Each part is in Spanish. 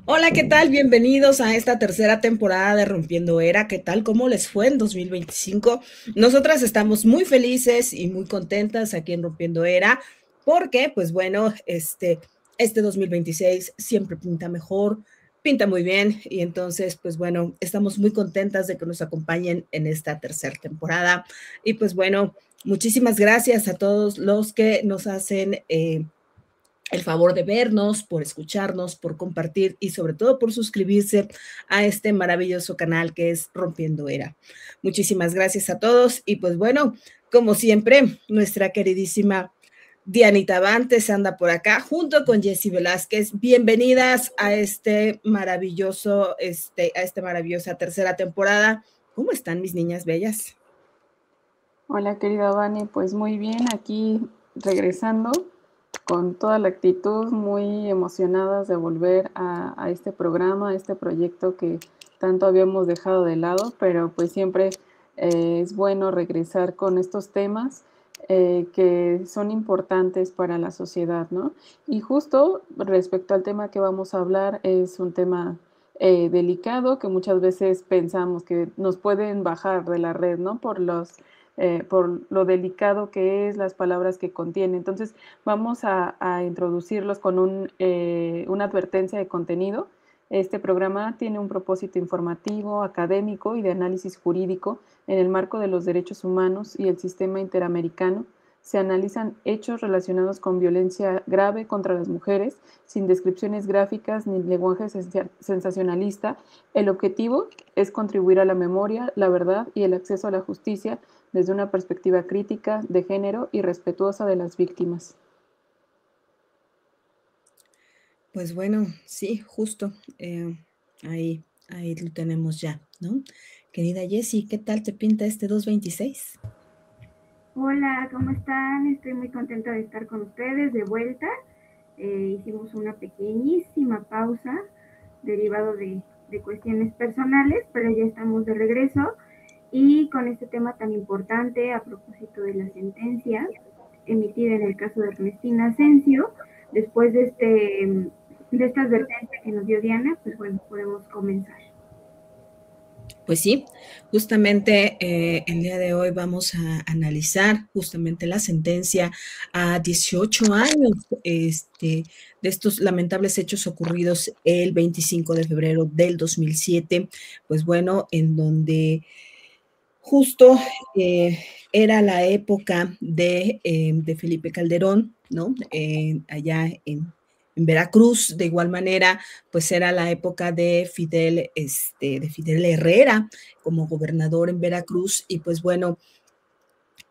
Hola, ¿qué tal? Bienvenidos a esta tercera temporada de Rompiendo Era. ¿Qué tal? ¿Cómo les fue en 2025? Nosotras estamos muy felices y muy contentas aquí en Rompiendo Era porque, pues bueno, este 2026 siempre pinta mejor, pinta muy bien y entonces, pues bueno, estamos muy contentas de que nos acompañen en esta tercera temporada y pues bueno, muchísimas gracias a todos los que nos hacen el favor de vernos, por escucharnos, por compartir y sobre todo por suscribirse a este maravilloso canal que es Rompiendo Era. Muchísimas gracias a todos y pues bueno, como siempre, nuestra queridísima Dianita Bantes anda por acá junto con Jessy Velázquez. Bienvenidas a a esta maravillosa tercera temporada. ¿Cómo están mis niñas bellas? Hola querida Vane, pues muy bien, aquí regresando con toda la actitud, muy emocionadas de volver a este programa, a este proyecto que tanto habíamos dejado de lado, pero pues siempre es bueno regresar con estos temas que son importantes para la sociedad, ¿no? Y justo respecto al tema que vamos a hablar, es un tema delicado que muchas veces pensamos que nos pueden bajar de la red, ¿no? Por lo delicado que es, las palabras que contiene. Entonces, vamos a introducirlos con una advertencia de contenido. Este programa tiene un propósito informativo, académico y de análisis jurídico en el marco de los derechos humanos y el sistema interamericano. Se analizan hechos relacionados con violencia grave contra las mujeres, sin descripciones gráficas ni lenguaje sensacionalista. El objetivo es contribuir a la memoria, la verdad y el acceso a la justicia desde una perspectiva crítica, de género y respetuosa de las víctimas. Pues bueno, sí, justo. Ahí lo tenemos ya, ¿no? Querida Jessie, ¿qué tal te pinta este 226? Hola, ¿cómo están? Estoy muy contenta de estar con ustedes de vuelta. Hicimos una pequeñísima pausa derivado de cuestiones personales, pero ya estamos de regreso y con este tema tan importante a propósito de la sentencia emitida en el caso de Ernestina Asensio, después de esta advertencia que nos dio Diana, pues bueno, podemos comenzar. Pues sí, justamente el día de hoy vamos a analizar justamente la sentencia a 18 años de estos lamentables hechos ocurridos el 25 de febrero del 2007, pues bueno, en donde justo era la época de Felipe Calderón, ¿no? Allá en Veracruz, de igual manera, pues era la época de Fidel Herrera como gobernador en Veracruz y pues bueno,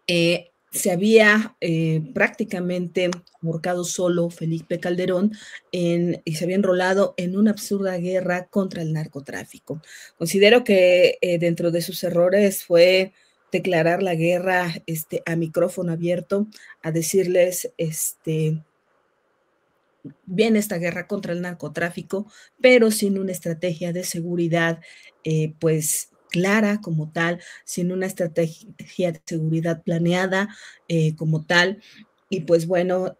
se había prácticamente ahorcado solo Felipe Calderón y se había enrolado en una absurda guerra contra el narcotráfico. Considero que dentro de sus errores fue declarar la guerra a micrófono abierto, a decirles, bien esta guerra contra el narcotráfico, pero sin una estrategia de seguridad, pues clara como tal, sin una estrategia de seguridad planeada como tal. Y pues bueno,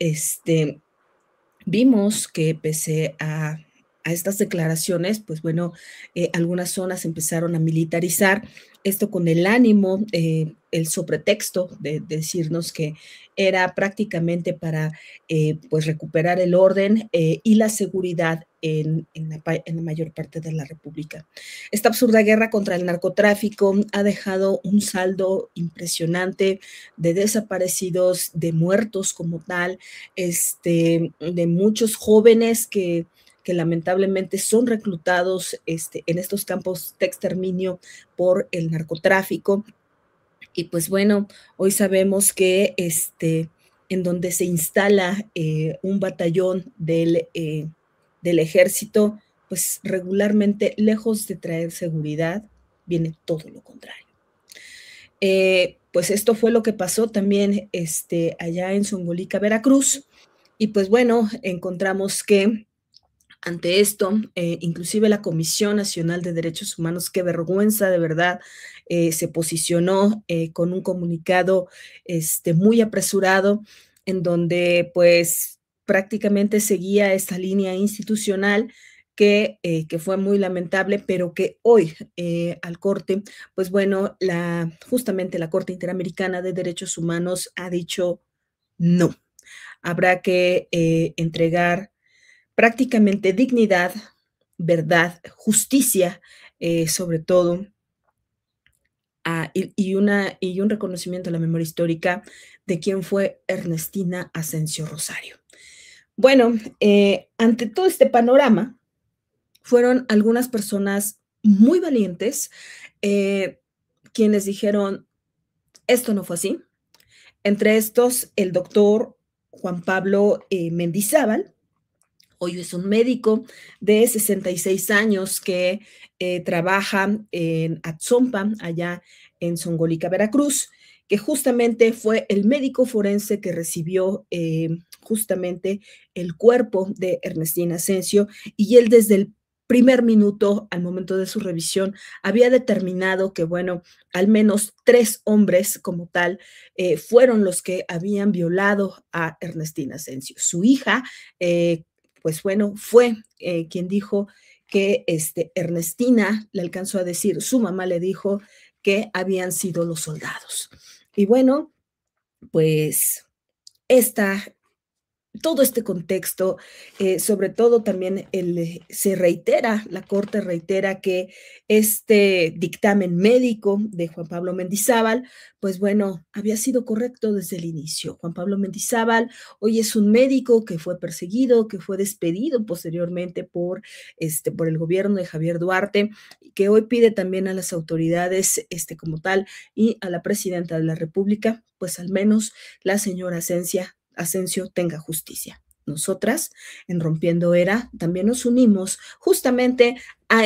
vimos que pese a estas declaraciones, pues bueno, algunas zonas empezaron a militarizar, esto con el ánimo, el sobretexto de decirnos que era prácticamente para pues recuperar el orden y la seguridad en la mayor parte de la República. Esta absurda guerra contra el narcotráfico ha dejado un saldo impresionante de desaparecidos, de muertos como tal, de muchos jóvenes que lamentablemente son reclutados en estos campos de exterminio por el narcotráfico. Y pues bueno, hoy sabemos que en donde se instala un batallón del ejército, pues regularmente, lejos de traer seguridad, viene todo lo contrario. Pues esto fue lo que pasó también allá en Zongolica, Veracruz. Y pues bueno, encontramos que ante esto, inclusive la Comisión Nacional de Derechos Humanos, qué vergüenza de verdad, se posicionó con un comunicado muy apresurado en donde pues prácticamente seguía esta línea institucional que fue muy lamentable, pero que hoy al Corte, pues bueno, justamente la Corte Interamericana de Derechos Humanos ha dicho no. Habrá que entregar prácticamente dignidad, verdad, justicia, sobre todo, y un reconocimiento a la memoria histórica de quién fue Ernestina Asensio Rosario. Bueno, ante todo este panorama, fueron algunas personas muy valientes quienes dijeron, esto no fue así. Entre estos, el doctor Juan Pablo Mendizábal. Hoy es un médico de 66 años que trabaja en Atzompa, allá en Zongolica, Veracruz, que justamente fue el médico forense que recibió justamente el cuerpo de Ernestina Asensio, y él desde el primer minuto, al momento de su revisión, había determinado que, bueno, al menos 3 hombres como tal fueron los que habían violado a Ernestina Asensio. Su hija, pues bueno, fue quien dijo que Ernestina le alcanzó a decir, su mamá le dijo que habían sido los soldados. Y bueno, pues todo este contexto, sobre todo también la Corte reitera que este dictamen médico de Juan Pablo Mendizábal, pues bueno, había sido correcto desde el inicio. Juan Pablo Mendizábal hoy es un médico que fue perseguido, que fue despedido posteriormente por el gobierno de Javier Duarte, que hoy pide también a las autoridades como tal y a la presidenta de la República, pues al menos la señora Asensio tenga justicia. Nosotras, en Rompiendo Era, también nos unimos justamente a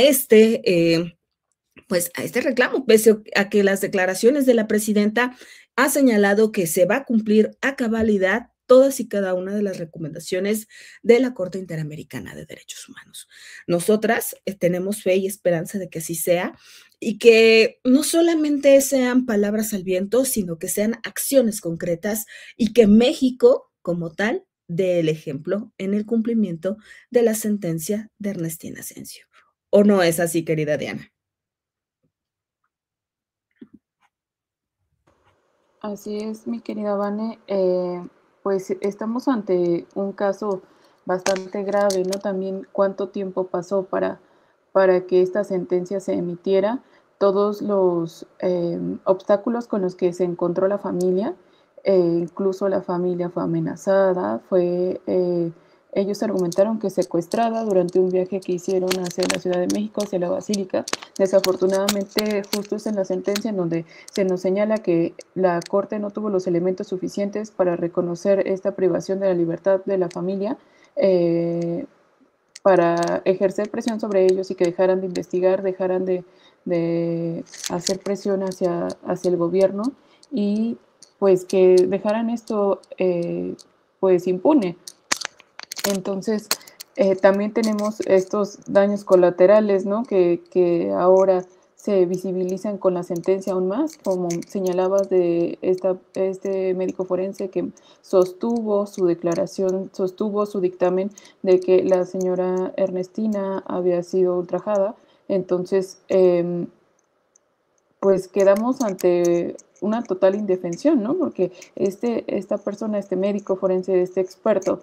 pues a este reclamo, pese a que las declaraciones de la presidenta ha señalado que se va a cumplir a cabalidad todas y cada una de las recomendaciones de la Corte Interamericana de Derechos Humanos. Nosotras tenemos fe y esperanza de que así sea, y que no solamente sean palabras al viento, sino que sean acciones concretas, y que México, como tal, dé el ejemplo en el cumplimiento de la sentencia de Ernestina Asensio. ¿O no es así, querida Diana? Así es, mi querida Vane. Pues estamos ante un caso bastante grave, ¿no? También cuánto tiempo pasó para que esta sentencia se emitiera, todos los obstáculos con los que se encontró la familia, incluso la familia fue amenazada, ellos argumentaron que secuestrada durante un viaje que hicieron hacia la Ciudad de México, hacia la Basílica. Desafortunadamente, justo es en la sentencia en donde se nos señala que la Corte no tuvo los elementos suficientes para reconocer esta privación de la libertad de la familia, para ejercer presión sobre ellos y que dejaran de investigar, dejaran de hacer presión hacia el gobierno, y pues que dejaran esto pues impune. Entonces, también tenemos estos daños colaterales, ¿no? Que ahora se visibilizan con la sentencia aún más, como señalabas de este médico forense que sostuvo su declaración, sostuvo su dictamen de que la señora Ernestina había sido ultrajada. Entonces, pues quedamos ante una total indefensión, ¿no? Porque esta persona, este médico forense, este experto,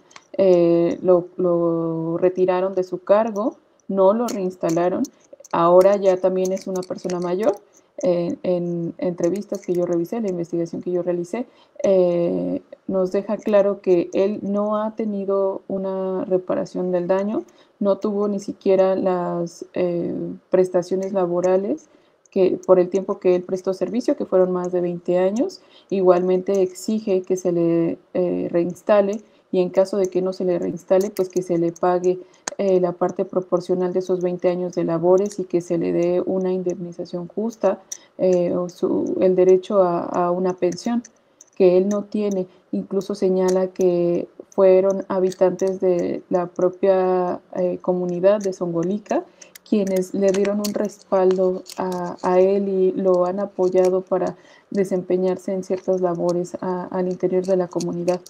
lo retiraron de su cargo, no lo reinstalaron, ahora ya también es una persona mayor. En entrevistas que yo revisé, la investigación que yo realicé, nos deja claro que él no ha tenido una reparación del daño, no tuvo ni siquiera las prestaciones laborales que por el tiempo que él prestó servicio, que fueron más de 20 años. Igualmente exige que se le reinstale, y en caso de que no se le reinstale, pues que se le pague la parte proporcional de esos 20 años de labores y que se le dé una indemnización justa, el derecho a una pensión que él no tiene. Incluso señala que fueron habitantes de la propia comunidad de Zongolica quienes le dieron un respaldo a él y lo han apoyado para desempeñarse en ciertas labores al interior de la comunidad,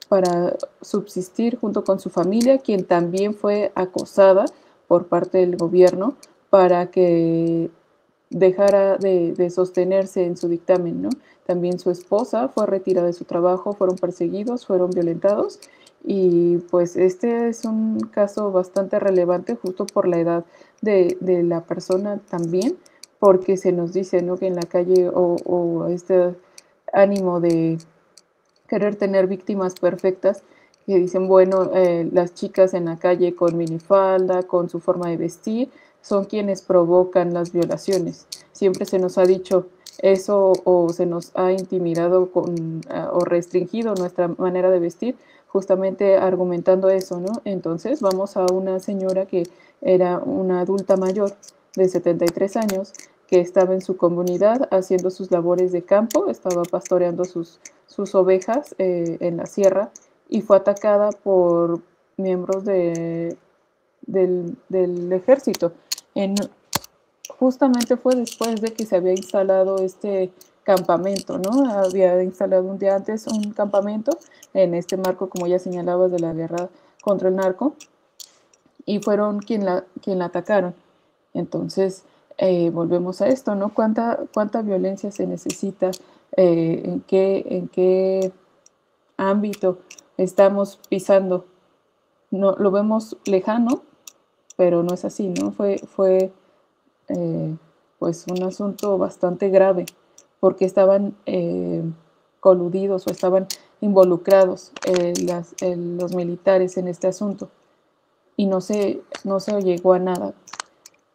para subsistir junto con su familia, quien también fue acosada por parte del gobierno para que dejara de sostenerse en su dictamen, ¿no? También su esposa fue retirada de su trabajo, fueron perseguidos, fueron violentados, y pues este es un caso bastante relevante justo por la edad de la persona también, porque se nos dice, ¿no?, que en la calle o este ánimo de querer tener víctimas perfectas, que dicen, bueno, las chicas en la calle con minifalda, con su forma de vestir, son quienes provocan las violaciones. Siempre se nos ha dicho eso, o se nos ha intimidado o restringido nuestra manera de vestir, justamente argumentando eso, ¿no? Entonces vamos a una señora que era una adulta mayor de 73 años, que estaba en su comunidad haciendo sus labores de campo, estaba pastoreando sus ovejas en la sierra, y fue atacada por miembros del ejército. Justamente fue después de que se había instalado este campamento, ¿no? Había instalado un día antes un campamento en este marco, como ya señalabas, de la guerra contra el narco, y fueron quien la atacaron. Entonces, volvemos a esto, ¿no? ¿Cuánta violencia se necesita? ¿En qué ámbito estamos pisando? No, lo vemos lejano, pero no es así, ¿no? Fue pues un asunto bastante grave, porque estaban coludidos o estaban involucrados los militares en este asunto, y no se llegó a nada.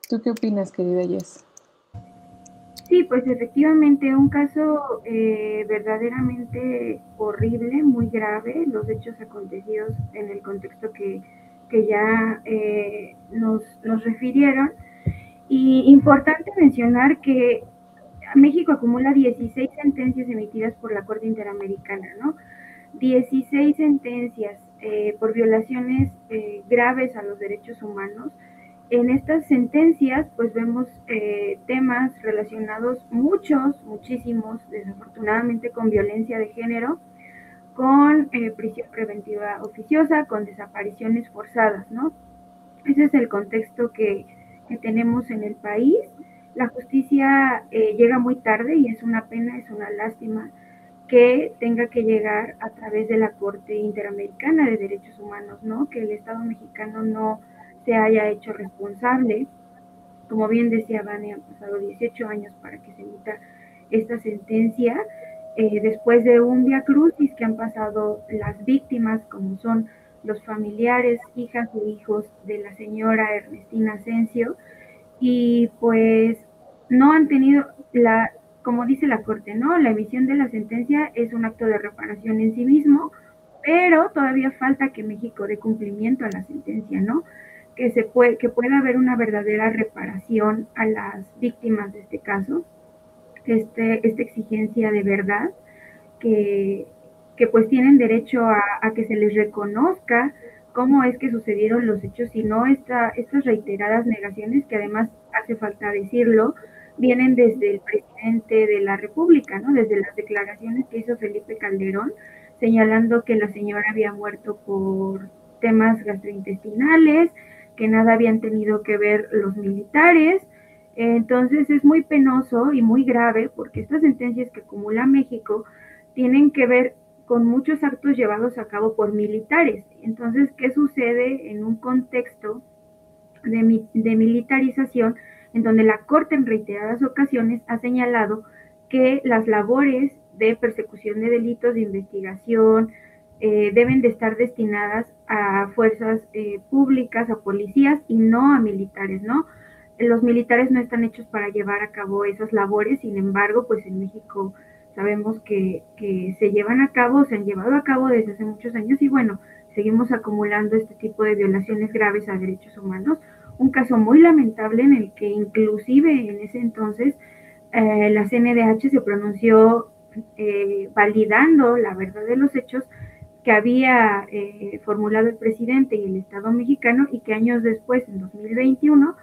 ¿Tú qué opinas, querida Jess? Sí, pues efectivamente un caso verdaderamente horrible, muy grave, los hechos acontecidos en el contexto que ya nos refirieron. Y importante mencionar que México acumula 16 sentencias emitidas por la Corte Interamericana, ¿no? 16 sentencias por violaciones graves a los derechos humanos. En estas sentencias, pues vemos temas relacionados, muchísimos, desafortunadamente, con violencia de género, con prisión preventiva oficiosa, con desapariciones forzadas, ¿no? Ese es el contexto que tenemos en el país. La justicia llega muy tarde y es una pena, es una lástima que tenga que llegar a través de la Corte Interamericana de Derechos Humanos, ¿no? Que el Estado mexicano no se haya hecho responsable. Como bien decía Vane, han pasado 18 años para que se emita esta sentencia, después de un viacrucis que han pasado las víctimas, como son los familiares, hijas o hijos de la señora Ernestina Asensio, y pues no han tenido como dice la Corte, ¿no? La emisión de la sentencia es un acto de reparación en sí mismo, pero todavía falta que México dé cumplimiento a la sentencia, ¿no? Que pueda haber una verdadera reparación a las víctimas de este caso, esta exigencia de verdad, que pues tienen derecho a que se les reconozca cómo es que sucedieron los hechos y no estas reiteradas negaciones, que además hace falta decirlo, vienen desde el presidente de la República, ¿no? Desde las declaraciones que hizo Felipe Calderón, señalando que la señora había muerto por temas gastrointestinales, que nada habían tenido que ver los militares. Entonces es muy penoso y muy grave, porque estas sentencias que acumula México tienen que ver con muchos actos llevados a cabo por militares. Entonces, ¿qué sucede en un contexto de militarización en donde la Corte en reiteradas ocasiones ha señalado que las labores de persecución de delitos, de investigación, deben de estar destinadas a fuerzas públicas, a policías y no a militares, ¿no? Los militares no están hechos para llevar a cabo esas labores, sin embargo, pues en México sabemos que se llevan a cabo, se han llevado a cabo desde hace muchos años, y bueno, seguimos acumulando este tipo de violaciones graves a derechos humanos. Un caso muy lamentable en el que inclusive en ese entonces la CNDH se pronunció validando la verdad de los hechos que había formulado el presidente y el Estado mexicano, y que años después, en 2021,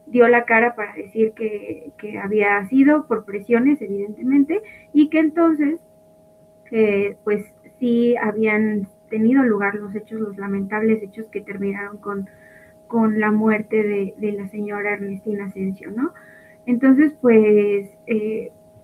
dio la cara para decir que había sido por presiones, evidentemente, y que entonces, pues sí habían tenido lugar los hechos, los lamentables hechos que terminaron con con la muerte de la señora Ernestina Asensio, ¿no? Entonces, pues,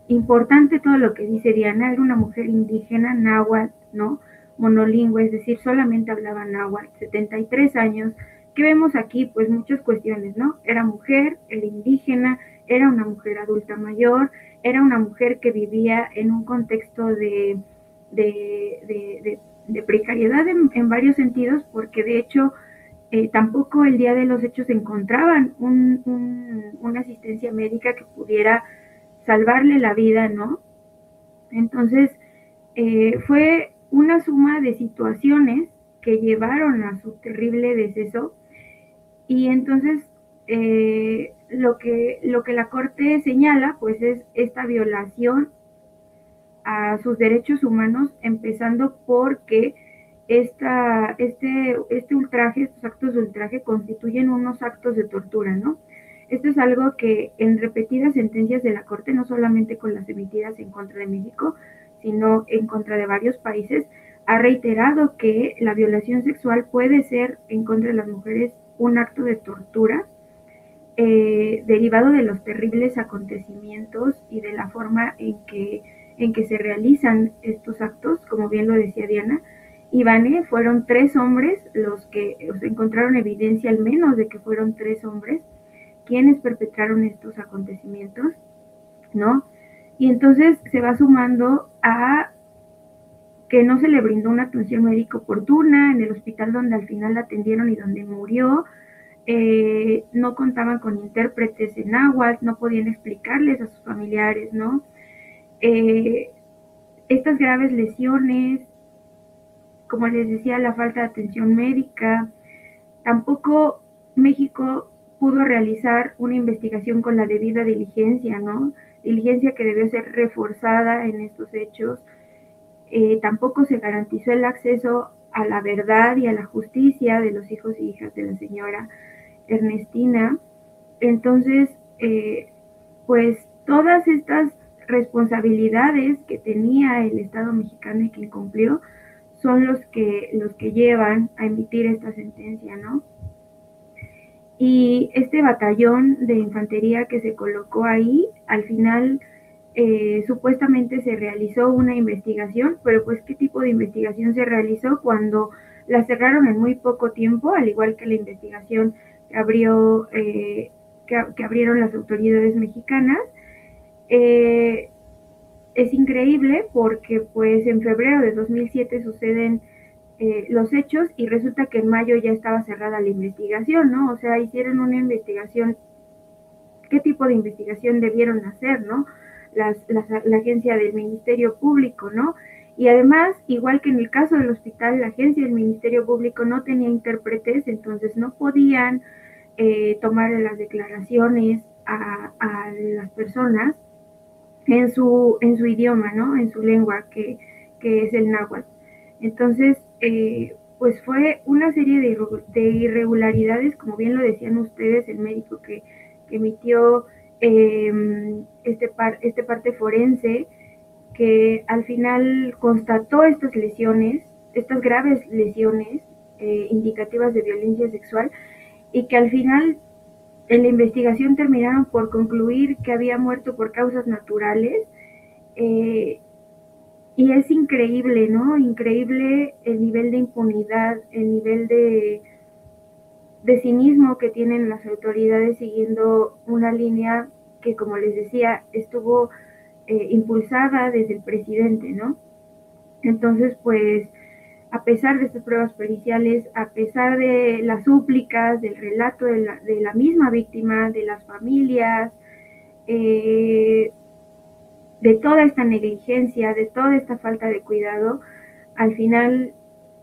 importante todo lo que dice Diana, era una mujer indígena, náhuatl, ¿no? Monolingüe, es decir, solamente hablaba náhuatl, 73 años. ¿Qué vemos aquí? Pues muchas cuestiones, ¿no? Era mujer, era indígena, era una mujer adulta mayor, era una mujer que vivía en un contexto de precariedad en varios sentidos, porque de hecho tampoco el día de los hechos encontraban una asistencia médica que pudiera salvarle la vida, ¿no? Entonces, fue una suma de situaciones que llevaron a su terrible deceso y entonces lo que la Corte señala pues es esta violación a sus derechos humanos, empezando porque este ultraje, estos actos de ultraje constituyen unos actos de tortura, ¿no? Esto es algo que en repetidas sentencias de la Corte, no solamente con las emitidas en contra de México, sino en contra de varios países, ha reiterado que la violación sexual puede ser en contra de las mujeres un acto de tortura derivado de los terribles acontecimientos y de la forma en que se realizan estos actos, como bien lo decía Diana. Ivane, fueron 3 hombres los que encontraron evidencia al menos de que fueron 3 hombres quienes perpetraron estos acontecimientos, ¿no? Y entonces se va sumando a que no se le brindó una atención médica oportuna en el hospital donde al final la atendieron y donde murió. No contaban con intérpretes en náhuatl, no podían explicarles a sus familiares, ¿no? Estas graves lesiones, como les decía, la falta de atención médica, tampoco México pudo realizar una investigación con la debida diligencia, ¿no? Diligencia que debió ser reforzada en estos hechos. Tampoco se garantizó el acceso a la verdad y a la justicia de los hijos y hijas de la señora Ernestina. Entonces, pues todas estas responsabilidades que tenía el Estado mexicano y que incumplió son los que llevan a emitir esta sentencia, ¿no? Y este batallón de infantería que se colocó ahí, al final supuestamente se realizó una investigación, pero pues ¿qué tipo de investigación se realizó cuando la cerraron en muy poco tiempo, al igual que la investigación que abrió que abrieron las autoridades mexicanas? Es increíble porque pues en febrero de 2007 suceden los hechos y resulta que en mayo ya estaba cerrada la investigación, ¿no? O sea, hicieron una investigación, ¿qué tipo de investigación debieron hacer, no? La agencia del Ministerio Público, ¿no? Y además, igual que en el caso del hospital, la agencia del Ministerio Público no tenía intérpretes, entonces no podían tomar las declaraciones a las personas en su idioma, ¿no? En su lengua, que es el náhuatl. Entonces, pues fue una serie de irregularidades, como bien lo decían ustedes, el médico que emitió este parte forense, que al final constató estas lesiones, estas graves lesiones indicativas de violencia sexual, y que al final en la investigación terminaron por concluir que había muerto por causas naturales. Y es increíble, ¿no? Increíble el nivel de impunidad, el nivel de cinismo que tienen las autoridades siguiendo una línea que, como les decía, estuvo impulsada desde el presidente, ¿no? Entonces, pues, a pesar de estas pruebas periciales, a pesar de las súplicas, del relato de la misma víctima, de las familias, de toda esta negligencia, de toda esta falta de cuidado, al final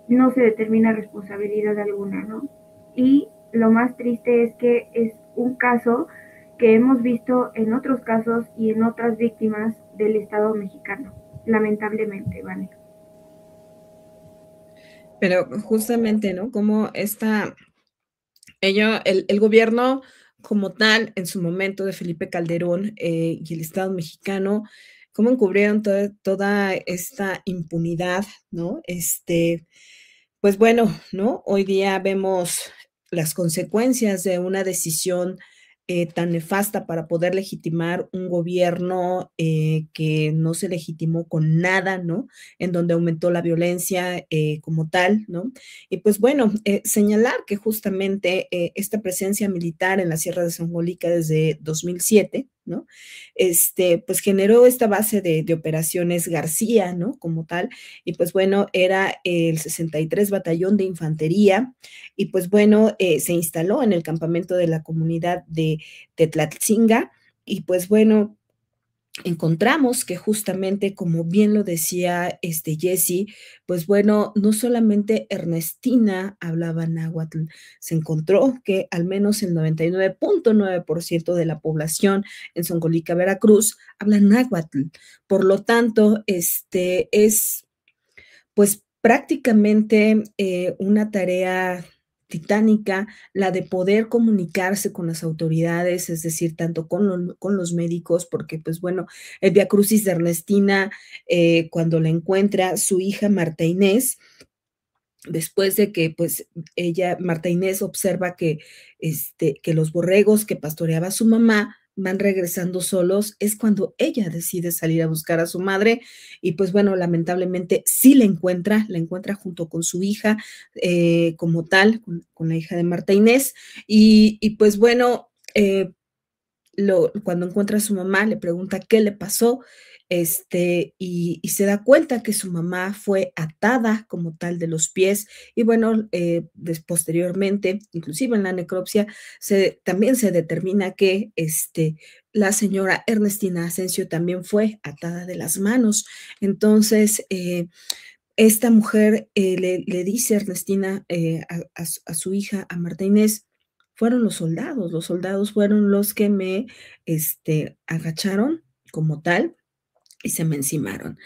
no se determina responsabilidad alguna, ¿no? Y lo más triste es que es un caso que hemos visto en otros casos y en otras víctimas del Estado mexicano, lamentablemente, ¿vale? Pero justamente, ¿no? Como el gobierno como tal, en su momento de Felipe Calderón y el Estado mexicano, cómo encubrieron toda esta impunidad, ¿no? Pues bueno, ¿no? Hoy día vemos las consecuencias de una decisión tan nefasta para poder legitimar un gobierno que no se legitimó con nada, ¿no? En donde aumentó la violencia como tal, ¿no? Y pues bueno, señalar que justamente esta presencia militar en la Sierra de Songolica desde 2007, ¿no? Pues generó esta base de operaciones García, ¿no? Como tal, y pues bueno, era el 63 Batallón de Infantería, y pues bueno, se instaló en el campamento de la comunidad de Tetlatzinga, y pues bueno, encontramos que justamente, como bien lo decía Jesse, pues bueno, no solamente Ernestina hablaba náhuatl, se encontró que al menos el 99.9% de la población en Songolica, Veracruz, habla náhuatl. Por lo tanto, es pues prácticamente una tarea titánica, la de poder comunicarse con las autoridades, es decir, tanto con los médicos, porque pues bueno, el Vía Crucis de Ernestina, cuando la encuentra su hija Marta Inés, después de que pues ella, Marta Inés, observa que los borregos que pastoreaba su mamá van regresando solos, es cuando ella decide salir a buscar a su madre y pues bueno, lamentablemente sí la encuentra junto con su hija como tal, con la hija de Marta Inés y pues bueno, cuando encuentra a su mamá, le pregunta qué le pasó, y se da cuenta que su mamá fue atada como tal de los pies, y bueno, posteriormente, inclusive en la necropsia, también se determina que la señora Ernestina Asensio también fue atada de las manos. Entonces, esta mujer le dice a Ernestina, a su hija, a Marta Inés, fueron los soldados fueron los que me agacharon como tal y se me encimaron.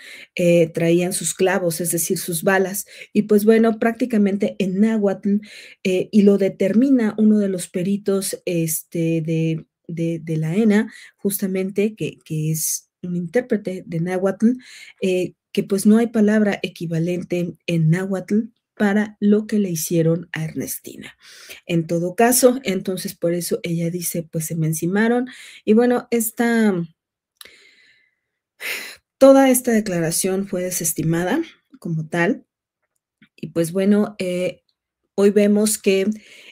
Traían sus clavos, es decir, sus balas, y pues bueno, prácticamente en náhuatl, y lo determina uno de los peritos de la ENA, justamente, que es un intérprete de náhuatl, que pues no hay palabra equivalente en náhuatl para lo que le hicieron a Ernestina. En todo caso, entonces por eso ella dice, pues se me encimaron, y bueno, toda esta declaración fue desestimada como tal, y pues bueno, hoy vemos que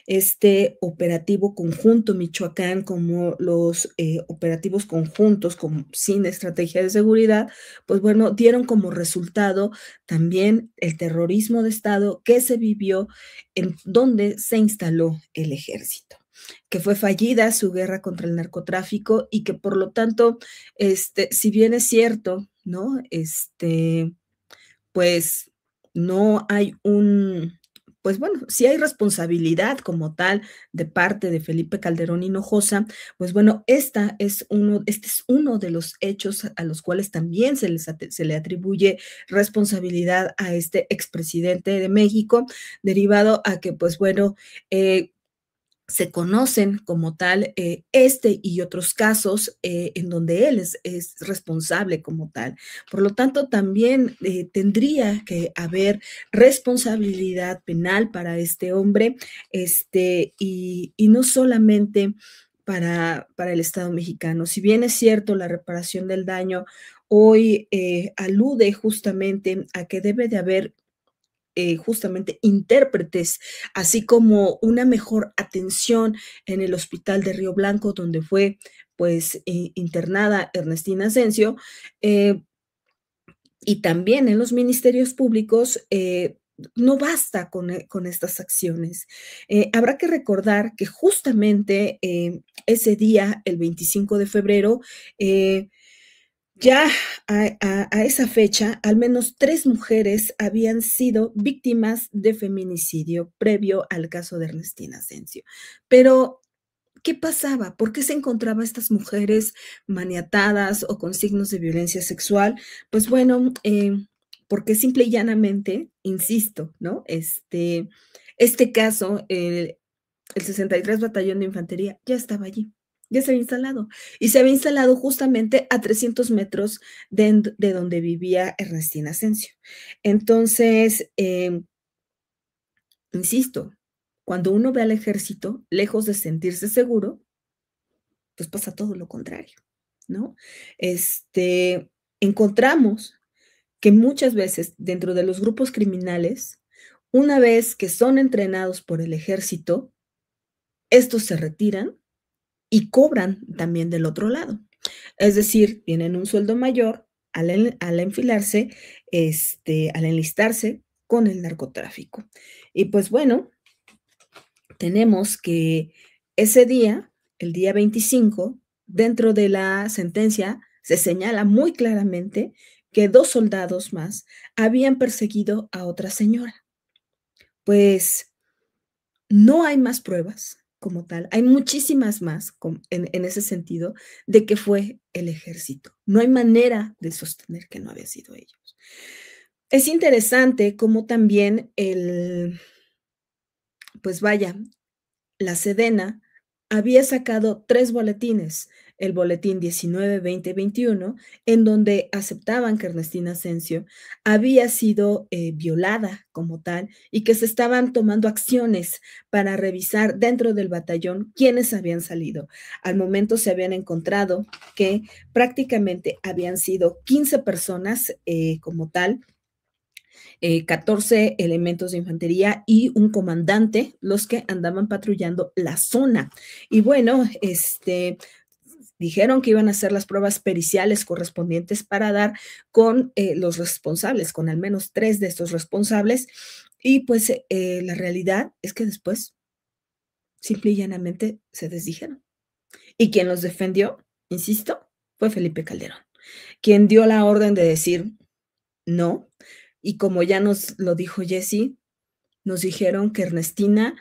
este operativo conjunto Michoacán, como los operativos conjuntos sin estrategia de seguridad, pues bueno, dieron como resultado también el terrorismo de Estado que se vivió en donde se instaló el ejército, que fue fallida su guerra contra el narcotráfico y que por lo tanto, si bien es cierto, ¿no? Pues no hay pues bueno, sí hay responsabilidad como tal de parte de Felipe Calderón Hinojosa, pues bueno, este es uno de los hechos a los cuales también se le atribuye responsabilidad a este expresidente de México, derivado a que, pues bueno, se conocen como tal y otros casos en donde él es responsable como tal. Por lo tanto, también tendría que haber responsabilidad penal para este hombre, y no solamente para el Estado mexicano. Si bien es cierto, la reparación del daño hoy alude justamente a que debe de haber justamente intérpretes, así como una mejor atención en el hospital de Río Blanco, donde fue pues internada Ernestina Asensio, y también en los ministerios públicos. No basta con estas acciones. Habrá que recordar que justamente ese día, el 25 de febrero, ya a esa fecha, al menos 3 mujeres habían sido víctimas de feminicidio previo al caso de Ernestina Asensio. Pero, ¿qué pasaba? ¿Por qué se encontraban estas mujeres maniatadas o con signos de violencia sexual? Pues bueno, porque simple y llanamente, insisto, ¿no? Este caso, el 63 Batallón de Infantería ya estaba allí, ya se había instalado. Y se había instalado justamente a 300 metros de donde vivía Ernestina Asensio. Entonces, insisto, cuando uno ve al ejército, lejos de sentirse seguro, pues pasa todo lo contrario, ¿no? Encontramos que muchas veces dentro de los grupos criminales, una vez que son entrenados por el ejército, estos se retiran y cobran también del otro lado. Es decir, tienen un sueldo mayor al enfilarse, al enlistarse con el narcotráfico. Y pues bueno, tenemos que ese día, el día 25, dentro de la sentencia se señala muy claramente que 2 soldados más habían perseguido a otra señora. Pues no hay más pruebas como tal, hay muchísimas más en ese sentido de que fue el ejército. No hay manera de sostener que no había sido ellos. Es interesante cómo también pues vaya, la Sedena había sacado 3 boletines, el boletín 19, 20, 21, en donde aceptaban que Ernestina Asensio había sido violada como tal y que se estaban tomando acciones para revisar dentro del batallón quiénes habían salido. Al momento se habían encontrado que prácticamente habían sido 15 personas como tal, 14 elementos de infantería y un comandante, los que andaban patrullando la zona. Y bueno, dijeron que iban a hacer las pruebas periciales correspondientes para dar con los responsables, con al menos 3 de estos responsables. Y pues la realidad es que después, simple y llanamente, se desdijeron. Y quien los defendió, insisto, fue Felipe Calderón, quien dio la orden de decir no. Y como ya nos lo dijo Jessy, nos dijeron que Ernestina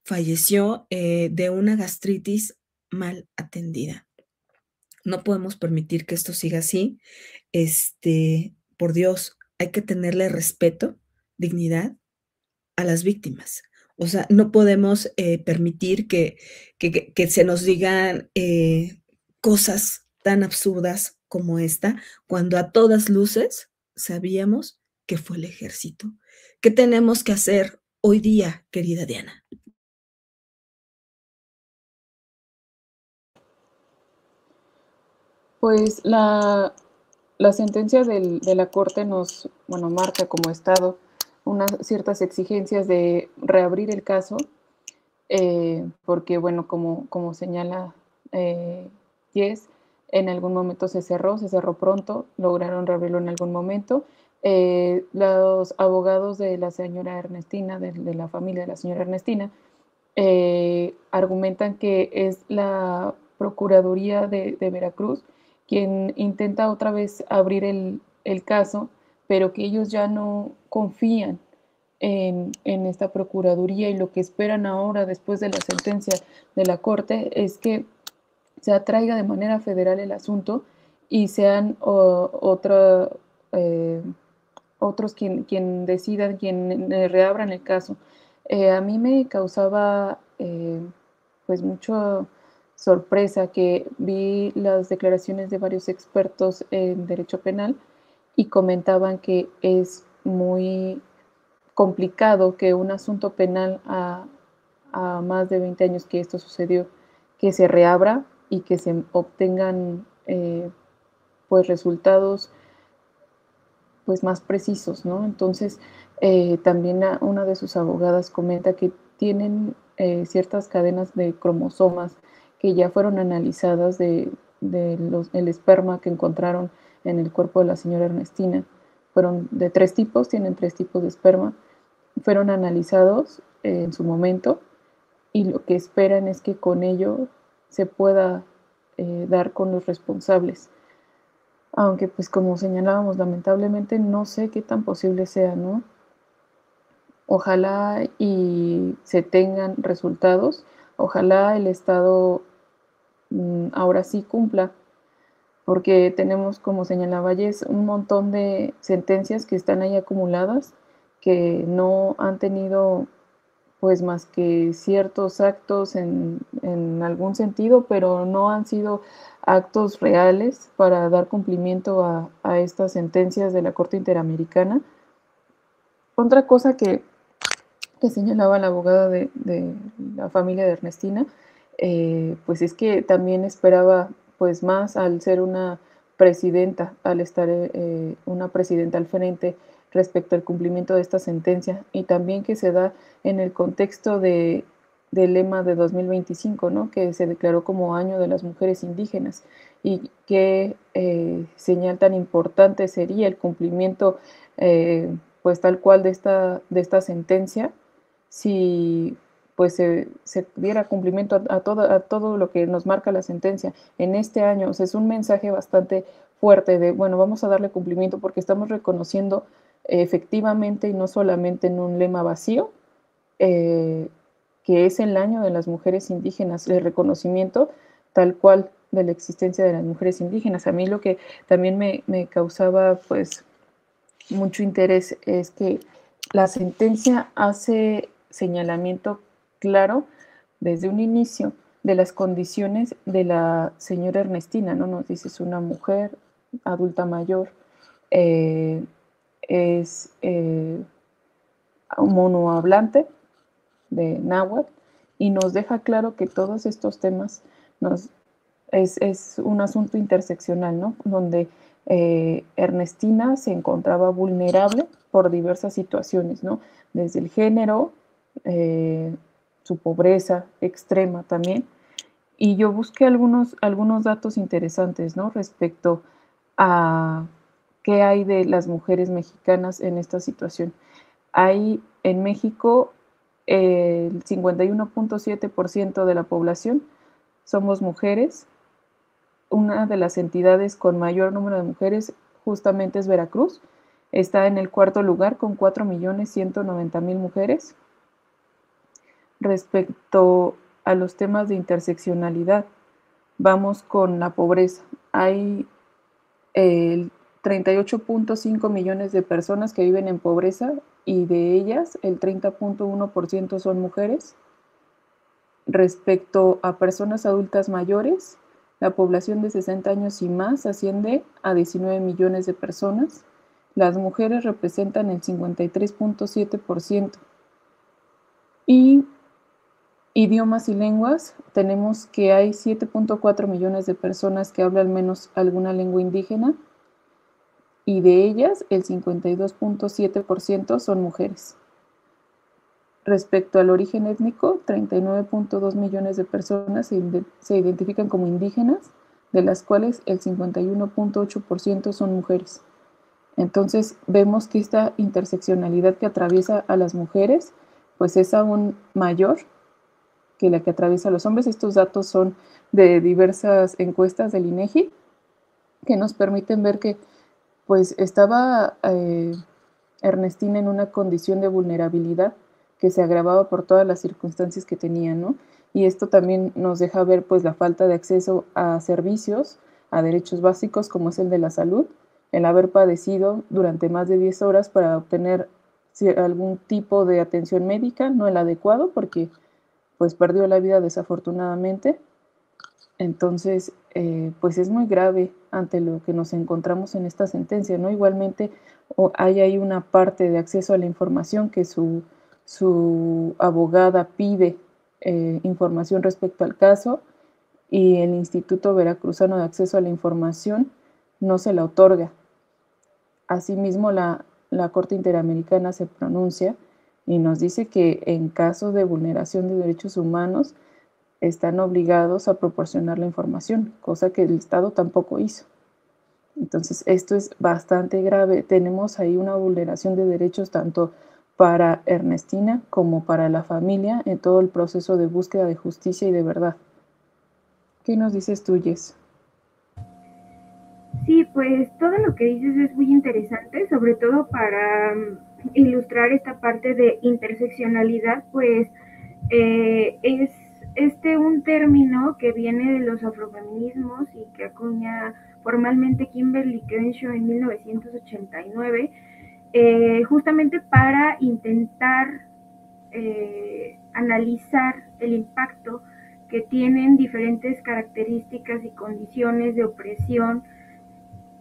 falleció de una gastritis mal atendida. No podemos permitir que esto siga así. Por Dios, hay que tenerle respeto, dignidad a las víctimas. O sea, no podemos permitir que se nos digan cosas tan absurdas como esta, cuando a todas luces sabíamos que fue el ejército. ¿Qué tenemos que hacer hoy día, querida Diana? Pues la sentencia de la Corte nos, marca como Estado unas ciertas exigencias de reabrir el caso, porque, como señala Jess, en algún momento se cerró pronto, lograron reabrirlo en algún momento. Los abogados de la señora Ernestina, de la familia de la señora Ernestina, argumentan que es la Procuraduría de Veracruz quien intenta otra vez abrir el caso, pero que ellos ya no confían en esta Procuraduría, y lo que esperan ahora, después de la sentencia de la Corte, es que se atraiga de manera federal el asunto y sean otros quien decidan, quien reabran el caso. A mí me causaba pues mucha sorpresa que vi las declaraciones de varios expertos en derecho penal y comentaban que es muy complicado que un asunto penal a más de 20 años que esto sucedió, que se reabra y que se obtengan pues resultados pues más precisos, ¿no? Entonces, también una de sus abogadas comenta que tienen ciertas cadenas de cromosomas que ya fueron analizadas el esperma que encontraron en el cuerpo de la señora Ernestina. Fueron de 3 tipos, tienen 3 tipos de esperma. Fueron analizados en su momento, y lo que esperan es que con ello se pueda dar con los responsables. Aunque, pues como señalábamos, lamentablemente no sé qué tan posible sea, ¿no? Ojalá y se tengan resultados, ojalá el Estado ahora sí cumpla, porque tenemos, como señalaba Jess, un montón de sentencias que están ahí acumuladas, que no han tenido pues más que ciertos actos en algún sentido, pero no han sido actos reales para dar cumplimiento a estas sentencias de la Corte Interamericana. Otra cosa que que señalaba la abogada de la familia de Ernestina, pues es que también esperaba pues más al ser una presidenta, al estar una presidenta al frente respecto al cumplimiento de esta sentencia, y también que se da en el contexto del lema de 2025, ¿no? Que se declaró como Año de las Mujeres Indígenas, y qué señal tan importante sería el cumplimiento pues tal cual de esta sentencia, si pues se diera cumplimiento a todo lo que nos marca la sentencia en este año. O sea, es un mensaje bastante fuerte de, bueno, vamos a darle cumplimiento porque estamos reconociendo efectivamente, y no solamente en un lema vacío, que es el año de las mujeres indígenas, el reconocimiento tal cual de la existencia de las mujeres indígenas. A mí lo que también me causaba pues mucho interés es que la sentencia hace señalamiento claro desde un inicio de las condiciones de la señora Ernestina, ¿no? Nos dice, es una mujer adulta mayor, es un monohablante de náhuatl, y nos deja claro que todos estos temas es un asunto interseccional, ¿no? Donde Ernestina se encontraba vulnerable por diversas situaciones, ¿no? Desde el género, su pobreza extrema también. Y yo busqué algunos datos interesantes, ¿no? Respecto a qué hay de las mujeres mexicanas en esta situación. Hay en México el 51.7% de la población somos mujeres. Una de las entidades con mayor número de mujeres justamente es Veracruz. Está en el cuarto lugar con 4.190.000 mujeres. Respecto a los temas de interseccionalidad, vamos con la pobreza. Hay 38.5 millones de personas que viven en pobreza, y de ellas el 30.1% son mujeres. Respecto a personas adultas mayores, la población de 60 años y más asciende a 19 millones de personas. Las mujeres representan el 53.7%. Y idiomas y lenguas, tenemos que hay 7.4 millones de personas que hablan al menos alguna lengua indígena, y de ellas el 52.7% son mujeres. Respecto al origen étnico, 39.2 millones de personas se identifican como indígenas, de las cuales el 51.8% son mujeres. Entonces vemos que esta interseccionalidad que atraviesa a las mujeres pues es aún mayor que la que atraviesa a los hombres. Estos datos son de diversas encuestas del INEGI que nos permiten ver que pues estaba Ernestina en una condición de vulnerabilidad que se agravaba por todas las circunstancias que tenía, ¿no? Y esto también nos deja ver pues la falta de acceso a servicios, a derechos básicos como es el de la salud, el haber padecido durante más de 10 horas para obtener algún tipo de atención médica, no el adecuado, porque pues perdió la vida desafortunadamente. Entonces, pues es muy grave ante lo que nos encontramos en esta sentencia, ¿no? Igualmente hay ahí una parte de acceso a la información que su abogada pide información respecto al caso, y el Instituto Veracruzano de Acceso a la Información no se la otorga. Asimismo, la Corte Interamericana se pronuncia y nos dice que en caso de vulneración de derechos humanos están obligados a proporcionar la información, cosa que el Estado tampoco hizo. Entonces, esto es bastante grave. Tenemos ahí una vulneración de derechos tanto para Ernestina como para la familia en todo el proceso de búsqueda de justicia y de verdad. ¿Qué nos dices tú, Jess? Sí, pues todo lo que dices es muy interesante, sobre todo para ilustrar esta parte de interseccionalidad, pues es un término que viene de los afrofeminismos y que acuña formalmente Kimberly Crenshaw en 1989, justamente para intentar analizar el impacto que tienen diferentes características y condiciones de opresión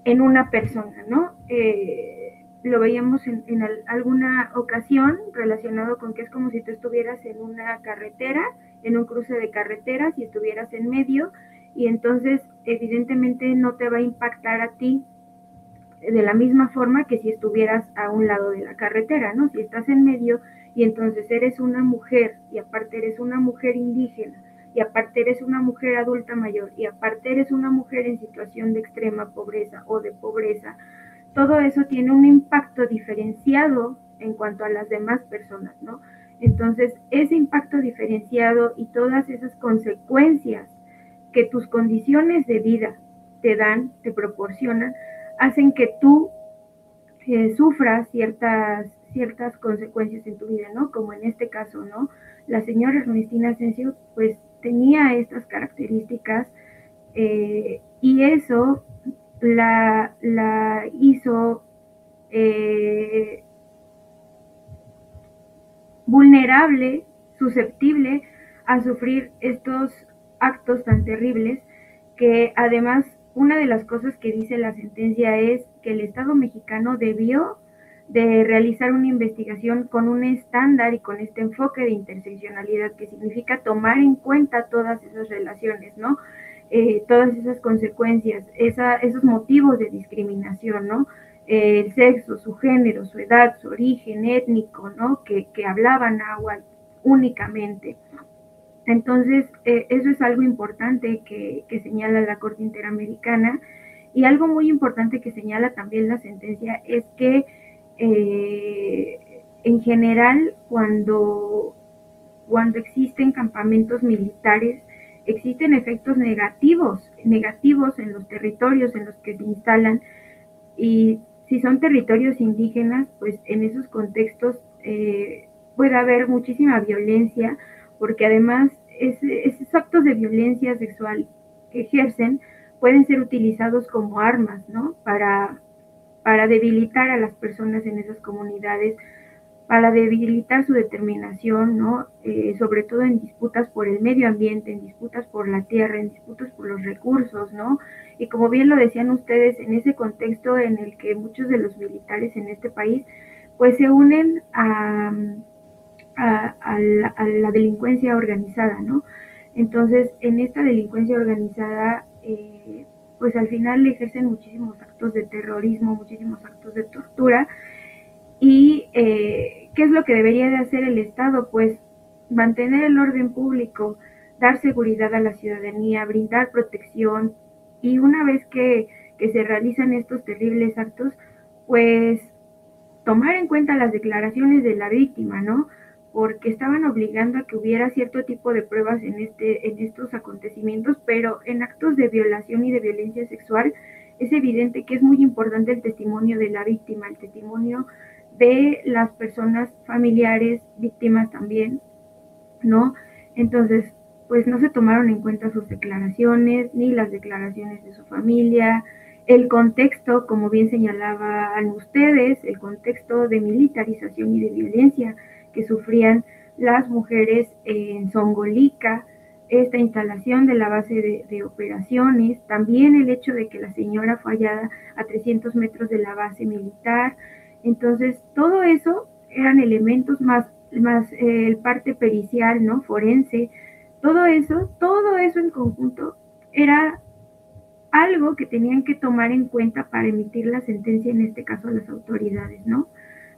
en una persona, ¿no? lo veíamos en alguna ocasión relacionado con que es como si tú estuvieras en una carretera, en un cruce de carreteras y estuvieras en medio, y entonces evidentemente no te va a impactar a ti de la misma forma que si estuvieras a un lado de la carretera, ¿no? Si estás en medio y entonces eres una mujer y aparte eres una mujer indígena y aparte eres una mujer adulta mayor y aparte eres una mujer en situación de extrema pobreza o de pobreza, todo eso tiene un impacto diferenciado en cuanto a las demás personas, ¿no? Entonces, ese impacto diferenciado y todas esas consecuencias que tus condiciones de vida te dan, te proporcionan, hacen que tú sufras ciertas consecuencias en tu vida, ¿no? Como en este caso, ¿no? La señora Ernestina Asensio, pues tenía estas características y eso la hizo vulnerable, susceptible a sufrir estos actos tan terribles que además una de las cosas que dice la sentencia es que el Estado mexicano debió de realizar una investigación con un estándar y con este enfoque de interseccionalidad que significa tomar en cuenta todas esas relaciones, ¿no? Todas esas consecuencias, esos motivos de discriminación, ¿no? El sexo, su género, su edad, su origen étnico, ¿no? Que hablaban náhuatl únicamente. Entonces, eso es algo importante que señala la Corte Interamericana y algo muy importante que señala también la sentencia es que en general cuando existen campamentos militares, existen efectos negativos en los territorios en los que se instalan y si son territorios indígenas, pues en esos contextos puede haber muchísima violencia, porque además esos actos de violencia sexual que ejercen pueden ser utilizados como armas, ¿no? Para debilitar a las personas en esas comunidades, para debilitar su determinación, ¿no? Sobre todo en disputas por el medio ambiente, en disputas por la tierra, en disputas por los recursos, ¿no? Y como bien lo decían ustedes, en ese contexto en el que muchos de los militares en este país, pues se unen a la delincuencia organizada, ¿no? Entonces, en esta delincuencia organizada, pues al final ejercen muchísimos actos de terrorismo, muchísimos actos de tortura, y ¿qué es lo que debería de hacer el Estado? Pues mantener el orden público, dar seguridad a la ciudadanía, brindar protección y una vez que se realizan estos terribles actos, pues tomar en cuenta las declaraciones de la víctima, ¿no? Porque estaban obligando a que hubiera cierto tipo de pruebas en estos acontecimientos, pero en actos de violación y de violencia sexual es evidente que es muy importante el testimonio de la víctima, el testimonio de las personas familiares, víctimas también, ¿no? Entonces, pues no se tomaron en cuenta sus declaraciones, ni las declaraciones de su familia, el contexto, como bien señalaban ustedes, el contexto de militarización y de violencia que sufrían las mujeres en Zongolica, esta instalación de la base de operaciones, también el hecho de que la señora fue hallada a 300 metros de la base militar. Entonces, todo eso eran elementos más el parte pericial, ¿no? Forense, todo eso en conjunto era algo que tenían que tomar en cuenta para emitir la sentencia, en este caso las autoridades, ¿no?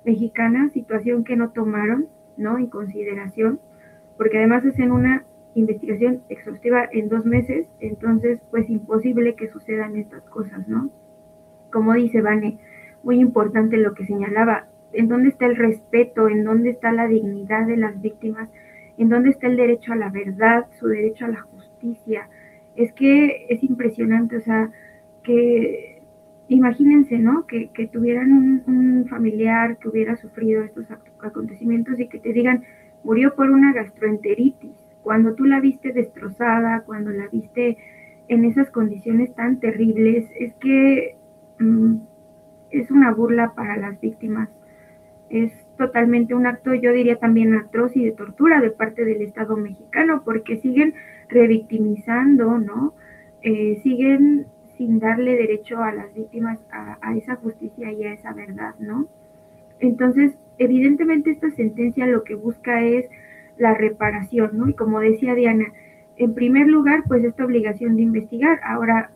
Mexicanas, situación que no tomaron, ¿no? En consideración, porque además hacen una investigación exhaustiva en 2 meses, entonces pues imposible que sucedan estas cosas, ¿no? Como dice Vane, muy importante lo que señalaba, en dónde está el respeto, en dónde está la dignidad de las víctimas, en dónde está el derecho a la verdad, su derecho a la justicia. Es que es impresionante, o sea, que imagínense, ¿no? Que tuvieran un familiar que hubiera sufrido estos acontecimientos y que te digan, murió por una gastroenteritis, cuando tú la viste destrozada, cuando la viste en esas condiciones tan terribles, es que es una burla para las víctimas. Es totalmente un acto, yo diría también atroz y de tortura de parte del Estado mexicano, porque siguen revictimizando, ¿no? Siguen sin darle derecho a las víctimas a esa justicia y a esa verdad, ¿no? Entonces, evidentemente esta sentencia lo que busca es la reparación, ¿no? Y como decía Diana, en primer lugar, pues esta obligación de investigar. Ahora,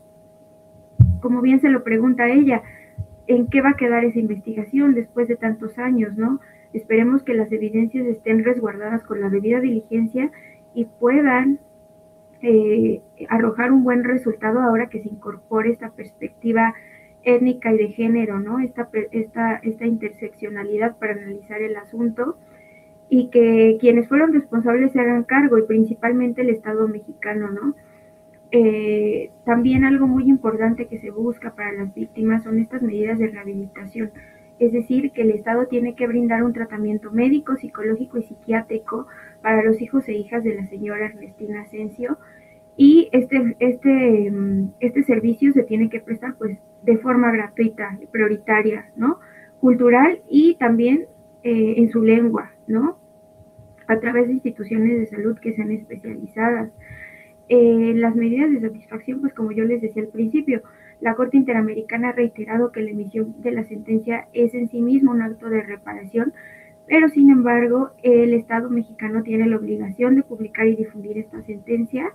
como bien se lo pregunta ella, ¿en qué va a quedar esa investigación después de tantos años, no? Esperemos que las evidencias estén resguardadas con la debida diligencia y puedan arrojar un buen resultado ahora que se incorpore esta perspectiva étnica y de género, ¿no? Esta interseccionalidad para analizar el asunto y que quienes fueron responsables se hagan cargo y principalmente el Estado mexicano, ¿no? También algo muy importante que se busca para las víctimas son estas medidas de rehabilitación, es decir, que el Estado tiene que brindar un tratamiento médico, psicológico y psiquiátrico para los hijos e hijas de la señora Ernestina Asensio, y este servicio se tiene que prestar pues de forma gratuita, prioritaria, ¿no? Cultural y también en su lengua, ¿no? A través de instituciones de salud que sean especializadas. Las medidas de satisfacción, pues como yo les decía al principio, la Corte Interamericana ha reiterado que la emisión de la sentencia es en sí mismo un acto de reparación, pero sin embargo el Estado mexicano tiene la obligación de publicar y difundir esta sentencia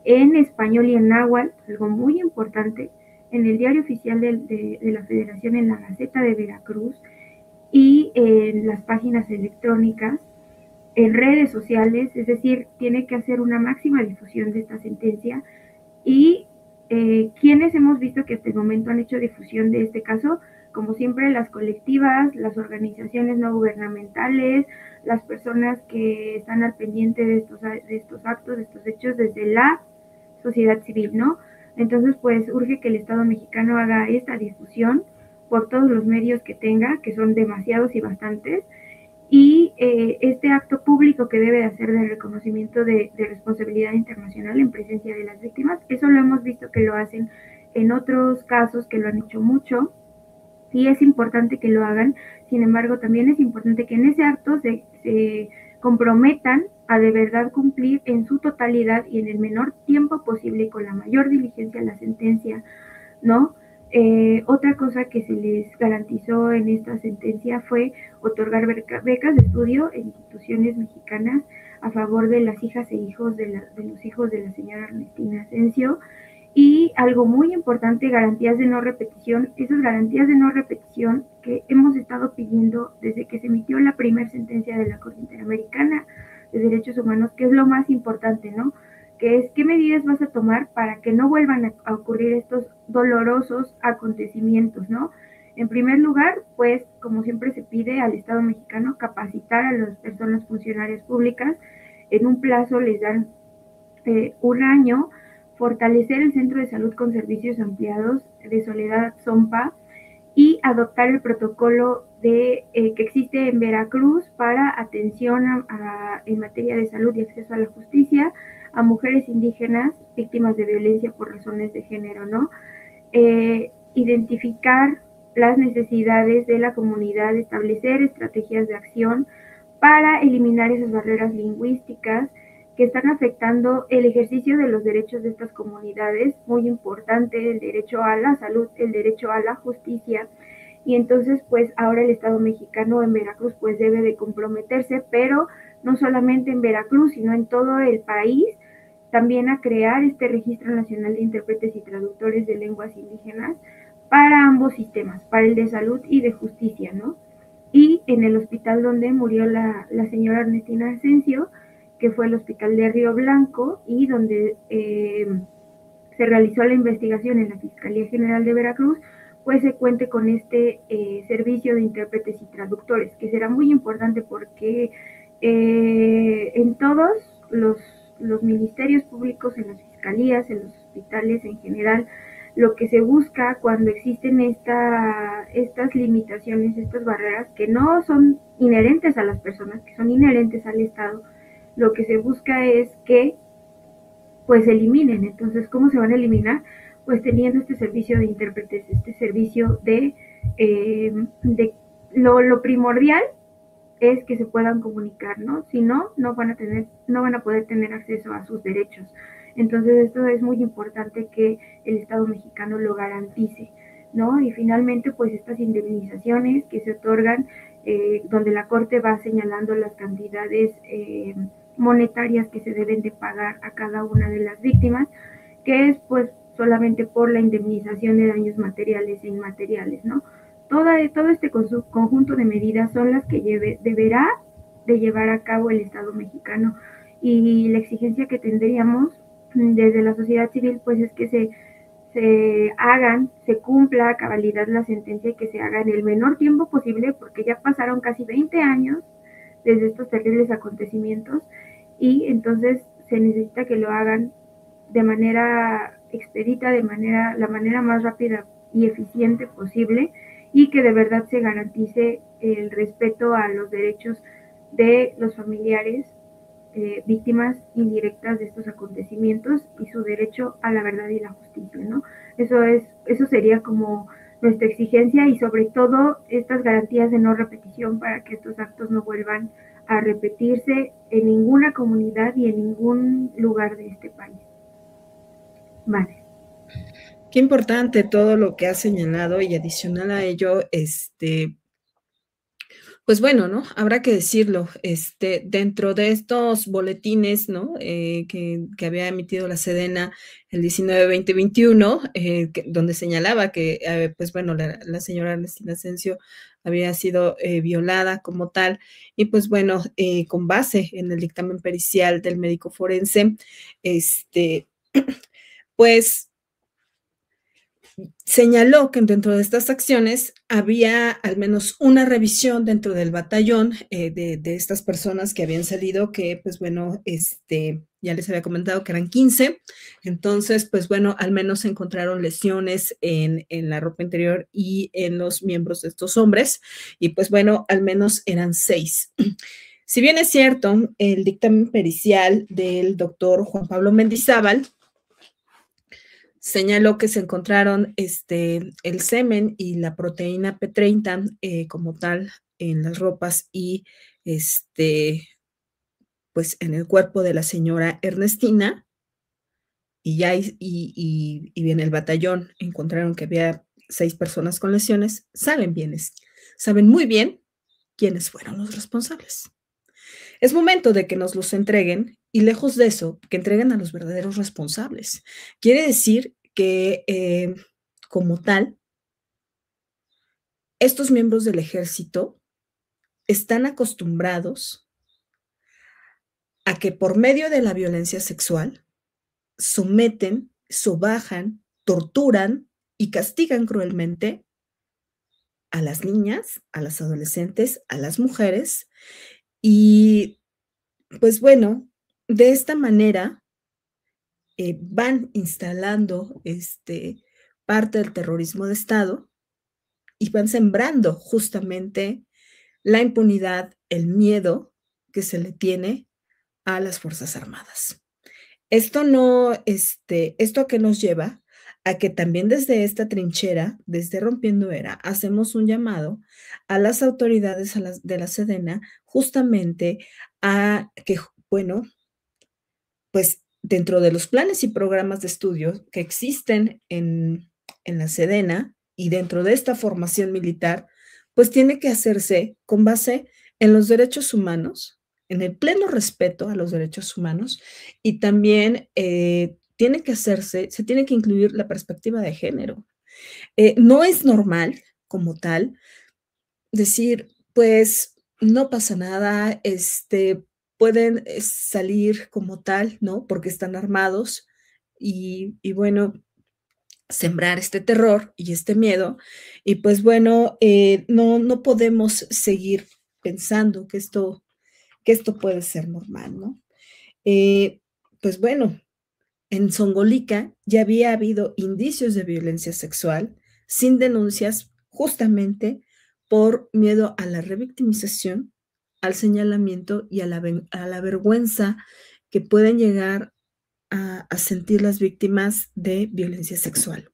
en español y en náhuatl, algo muy importante, en el Diario Oficial de la Federación, en la Gaceta de Veracruz y en las páginas electrónicas, en redes sociales, es decir, tiene que hacer una máxima difusión de esta sentencia. Y quienes hemos visto que hasta el momento han hecho difusión de este caso, como siempre, las colectivas, las organizaciones no gubernamentales, las personas que están al pendiente de estos actos, de estos hechos desde la sociedad civil, ¿no? Entonces, pues urge que el Estado mexicano haga esta difusión por todos los medios que tenga, que son demasiados y bastantes, y este acto público que debe de hacer de reconocimiento de responsabilidad internacional en presencia de las víctimas, eso lo hemos visto que lo hacen en otros casos, que lo han hecho mucho, y es importante que lo hagan. Sin embargo, también es importante que en ese acto se comprometan a de verdad cumplir en su totalidad y en el menor tiempo posible y con la mayor diligencia la sentencia, ¿no? Otra cosa que se les garantizó en esta sentencia fue otorgar becas de estudio en instituciones mexicanas a favor de las hijas e hijos de los hijos de la señora Ernestina Asensio. Y algo muy importante, garantías de no repetición. Esas garantías de no repetición que hemos estado pidiendo desde que se emitió la primera sentencia de la Corte Interamericana de Derechos Humanos, que es lo más importante, ¿no? Que es qué medidas vas a tomar para que no vuelvan a ocurrir estos dolorosos acontecimientos, ¿no? En primer lugar, pues, como siempre se pide al Estado mexicano, capacitar a las personas funcionarias públicas. En un plazo les dan un año, fortalecer el centro de salud con servicios ampliados de Soledad Zompa y adoptar el protocolo que existe en Veracruz para atención en materia de salud y acceso a la justicia a mujeres indígenas víctimas de violencia por razones de género, ¿no? Identificar las necesidades de la comunidad, establecer estrategias de acción para eliminar esas barreras lingüísticas que están afectando el ejercicio de los derechos de estas comunidades, muy importante, el derecho a la salud, el derecho a la justicia. Y entonces, pues ahora el Estado mexicano en Veracruz pues debe de comprometerse, pero no solamente en Veracruz, sino en todo el país, también a crear este Registro Nacional de Intérpretes y Traductores de Lenguas Indígenas para ambos sistemas, para el de salud y de justicia, ¿no? Y en el hospital donde murió la señora Ernestina Asensio, que fue el hospital de Río Blanco, y donde se realizó la investigación en la Fiscalía General de Veracruz, pues se cuente con este servicio de intérpretes y traductores, que será muy importante porque en todos los ministerios públicos, en las fiscalías, en los hospitales en general, lo que se busca cuando existen estas limitaciones, estas barreras que no son inherentes a las personas, que son inherentes al Estado, lo que se busca es que pues se eliminen. Entonces, ¿cómo se van a eliminar? Pues teniendo este servicio de intérpretes, este servicio de lo primordial es que se puedan comunicar, ¿no? Si no, no van a poder tener acceso a sus derechos. Entonces esto es muy importante que el Estado mexicano lo garantice, ¿no? Y finalmente, pues estas indemnizaciones que se otorgan, donde la Corte va señalando las cantidades monetarias que se deben de pagar a cada una de las víctimas, que es pues solamente por la indemnización de daños materiales e inmateriales, ¿no? Todo este conjunto de medidas son las que deberá de llevar a cabo el Estado mexicano, y la exigencia que tendríamos desde la sociedad civil pues es que se cumpla a cabalidad la sentencia y que se haga en el menor tiempo posible, porque ya pasaron casi 20 años desde estos terribles acontecimientos, y entonces se necesita que lo hagan de manera expedita, la manera más rápida y eficiente posible, y que de verdad se garantice el respeto a los derechos de los familiares víctimas indirectas de estos acontecimientos y su derecho a la verdad y la justicia, ¿no? Eso sería como nuestra exigencia, y sobre todo estas garantías de no repetición para que estos actos no vuelvan a repetirse en ninguna comunidad y en ningún lugar de este país. Vale. Qué importante todo lo que has señalado, y adicional a ello, pues bueno, ¿no? Habrá que decirlo, dentro de estos boletines, ¿no? Que había emitido la Sedena el 19-20-21, donde señalaba que, pues bueno, la señora Ernestina Asensio había sido violada como tal, y pues bueno, con base en el dictamen pericial del médico forense, pues señaló que dentro de estas acciones había al menos una revisión dentro del batallón de estas personas que habían salido, que pues bueno, ya les había comentado que eran 15, entonces pues bueno, al menos se encontraron lesiones en la ropa interior y en los miembros de estos hombres, y pues bueno, al menos eran 6. Si bien es cierto, el dictamen pericial del doctor Juan Pablo Mendizábal señaló que se encontraron el semen y la proteína P30 como tal en las ropas y pues en el cuerpo de la señora Ernestina, y ya y en el batallón encontraron que había 6 personas con lesiones. Saben muy bien quiénes fueron los responsables. Es momento de que nos los entreguen, y lejos de eso, que entreguen a los verdaderos responsables. Quiere decir que, como tal, estos miembros del ejército están acostumbrados a que por medio de la violencia sexual someten, sobajan, torturan y castigan cruelmente a las niñas, a las adolescentes, a las mujeres, y pues bueno, de esta manera van instalando parte del terrorismo de Estado, y van sembrando justamente la impunidad, el miedo que se le tiene a las Fuerzas Armadas. Esto no, ¿esto a qué nos lleva? A que también desde esta trinchera, desde Rompiendo Era, hacemos un llamado a las autoridades de la Sedena, justamente a que, bueno, pues dentro de los planes y programas de estudio que existen en la Sedena y dentro de esta formación militar, pues tiene que hacerse con base en los derechos humanos, en el pleno respeto a los derechos humanos, y también se tiene que incluir la perspectiva de género. No es normal, como tal, decir, pues no pasa nada, pueden salir como tal, ¿no? Porque están armados, y bueno, sembrar este terror y este miedo, y pues bueno, no podemos seguir pensando que esto puede ser normal, ¿no? Pues bueno, en Zongolica ya había habido indicios de violencia sexual sin denuncias, justamente por miedo a la revictimización, al señalamiento y a la vergüenza que pueden llegar a sentir las víctimas de violencia sexual.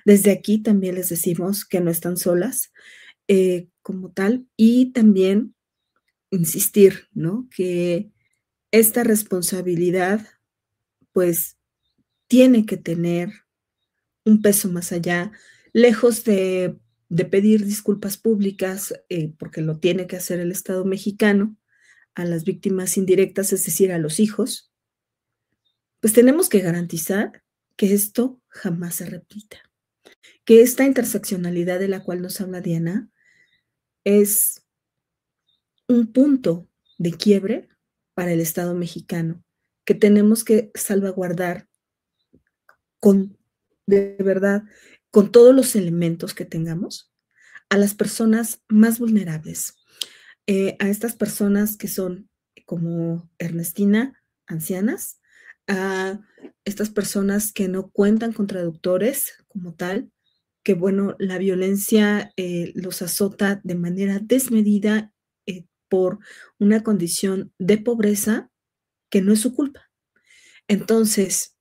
Desde aquí también les decimos que no están solas como tal, y también insistir, ¿no? Que esta responsabilidad pues tiene que tener un peso más allá, lejos de pedir disculpas públicas, porque lo tiene que hacer el Estado mexicano, a las víctimas indirectas, es decir, a los hijos, pues tenemos que garantizar que esto jamás se repita, que esta interseccionalidad de la cual nos habla Diana es un punto de quiebre para el Estado mexicano, que tenemos que salvaguardar con, de verdad, con todos los elementos que tengamos, a las personas más vulnerables, a estas personas que son como Ernestina, ancianas, a estas personas que no cuentan con traductores como tal, que bueno, la violencia los azota de manera desmedida por una condición de pobreza que no es su culpa. Entonces,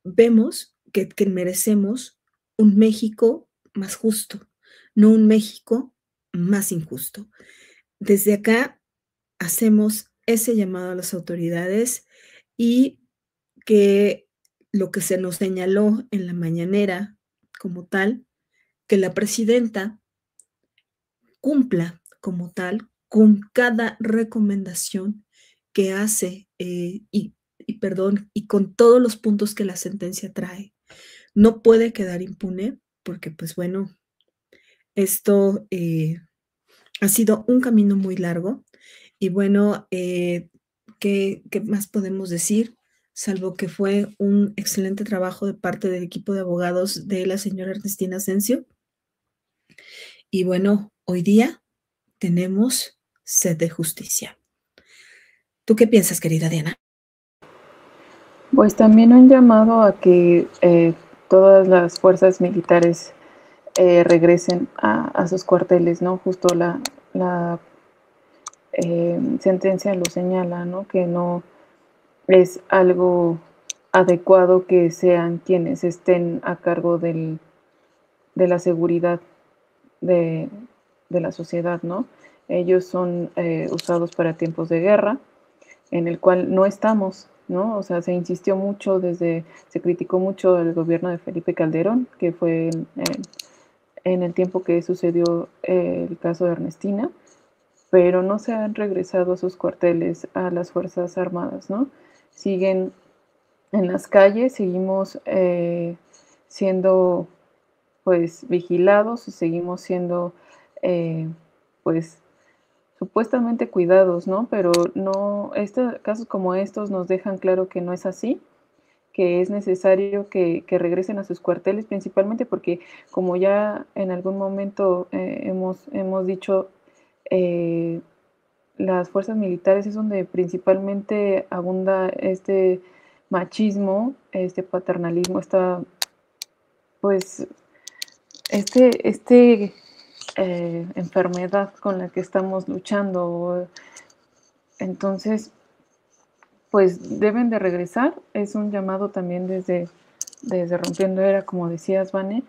vemos que merecemos un México más justo, no un México más injusto. Desde acá hacemos ese llamado a las autoridades y que lo que se nos señaló en la mañanera como tal, que la presidenta cumpla como tal con cada recomendación que hace y con todos los puntos que la sentencia trae. No puede quedar impune porque, pues bueno, esto ha sido un camino muy largo y bueno, ¿qué más podemos decir? Salvo que fue un excelente trabajo de parte del equipo de abogados de la señora Ernestina Asensio. Y bueno, hoy día tenemos sed de justicia. ¿Tú qué piensas, querida Diana? Pues también un llamado a que todas las fuerzas militares regresen a sus cuarteles, ¿no? Justo la sentencia lo señala, ¿no? Que no es algo adecuado que sean quienes estén a cargo de la seguridad de la sociedad, ¿no? Ellos son usados para tiempos de guerra, en el cual no estamos, ¿no? O sea, se insistió mucho se criticó mucho el gobierno de Felipe Calderón, que fue en el tiempo que sucedió el caso de Ernestina, pero no se han regresado a sus cuarteles a las Fuerzas Armadas, ¿no? Siguen en las calles, seguimos siendo pues vigilados, seguimos siendo pues supuestamente cuidados, ¿no? Pero no, casos como estos nos dejan claro que no es así, que es necesario que regresen a sus cuarteles, principalmente porque, como ya en algún momento hemos dicho, las fuerzas militares es donde principalmente abunda este machismo, este paternalismo, pues, enfermedad con la que estamos luchando. Entonces, pues deben de regresar. Es un llamado también desde Rompiendo Era, como decías, Vane.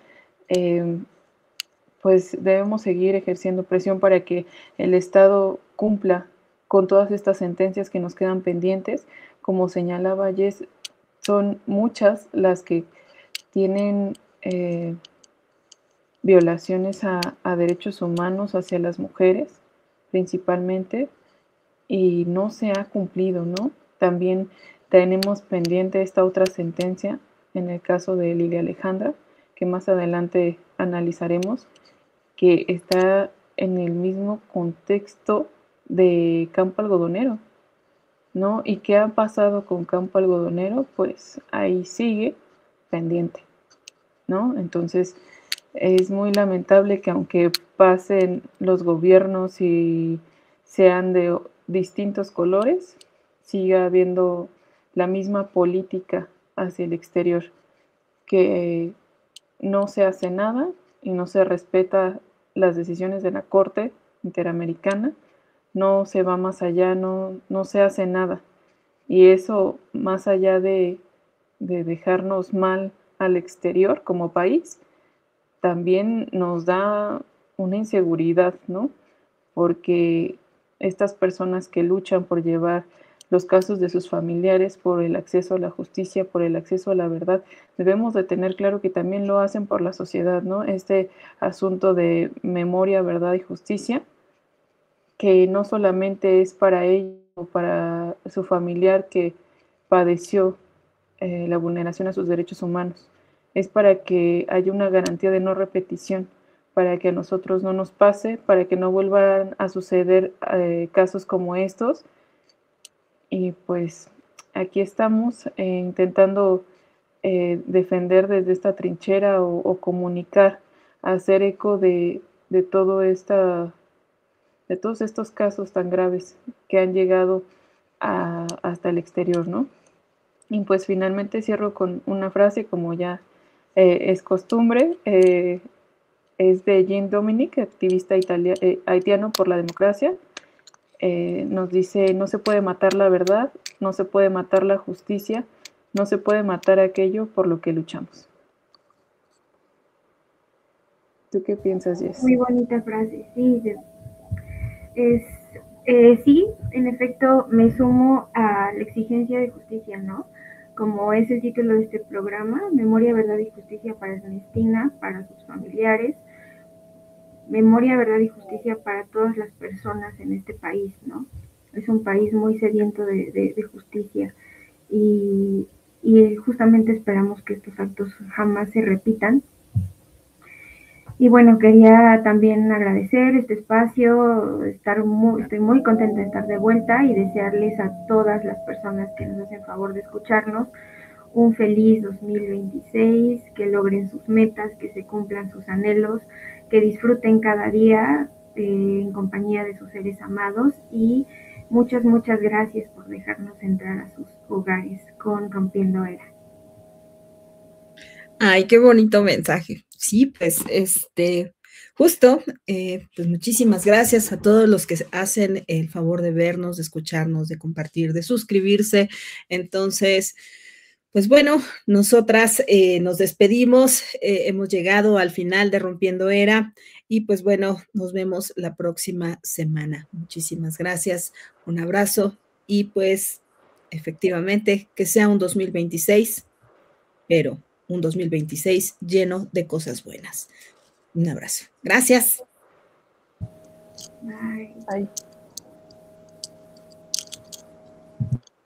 Pues debemos seguir ejerciendo presión para que el Estado cumpla con todas estas sentencias que nos quedan pendientes. Como señalaba Jess, son muchas las que tienen violaciones a derechos humanos hacia las mujeres, principalmente, y no se ha cumplido, ¿no? También tenemos pendiente esta otra sentencia en el caso de Lilia Alejandra, que más adelante analizaremos, que está en el mismo contexto de Campo Algodonero, ¿no? ¿Y qué ha pasado con Campo Algodonero? Pues ahí sigue pendiente, ¿no? Entonces es muy lamentable que aunque pasen los gobiernos y sean de distintos colores, siga habiendo la misma política hacia el exterior, que no se hace nada y no se respeta las decisiones de la Corte Interamericana, no se va más allá, no se hace nada. Y eso, más allá de dejarnos mal al exterior como país, también nos da una inseguridad, ¿no? Porque estas personas que luchan por llevar los casos de sus familiares, por el acceso a la justicia, por el acceso a la verdad. Debemos de tener claro que también lo hacen por la sociedad, ¿no? Este asunto de memoria, verdad y justicia, que no solamente es para ellos o para su familiar que padeció la vulneración a sus derechos humanos, es para que haya una garantía de no repetición, para que a nosotros no nos pase, para que no vuelvan a suceder casos como estos. Y pues aquí estamos intentando defender desde esta trinchera o comunicar, hacer eco de todo de todos estos casos tan graves que han llegado hasta el exterior, ¿no? Y pues finalmente cierro con una frase, como ya es costumbre, es de Jean Dominic, activista haitiano por la democracia. Nos dice: no se puede matar la verdad, no se puede matar la justicia, no se puede matar aquello por lo que luchamos. ¿Tú qué piensas, Jess? Muy bonita frase, sí. Sí, en efecto, me sumo a la exigencia de justicia, ¿no? Como es el título de este programa, Memoria, Verdad y Justicia para Ernestina, para sus familiares, memoria, verdad y justicia para todas las personas en este país, ¿no? Es un país muy sediento de justicia y justamente esperamos que estos actos jamás se repitan. Y bueno, quería también agradecer este espacio, estoy muy contenta de estar de vuelta y desearles a todas las personas que nos hacen favor de escucharnos un feliz 2026, que logren sus metas, que se cumplan sus anhelos, que disfruten cada día en compañía de sus seres amados y muchas gracias por dejarnos entrar a sus hogares con Rompiendo Era. Ay, qué bonito mensaje. Sí, pues, justo, pues muchísimas gracias a todos los que hacen el favor de vernos, de escucharnos, de compartir, de suscribirse. Entonces, pues bueno, nosotras nos despedimos, hemos llegado al final de Rompiendo Era y pues bueno, nos vemos la próxima semana. Muchísimas gracias, un abrazo y pues efectivamente que sea un 2026, pero un 2026 lleno de cosas buenas. Un abrazo. Gracias. Bye. Bye.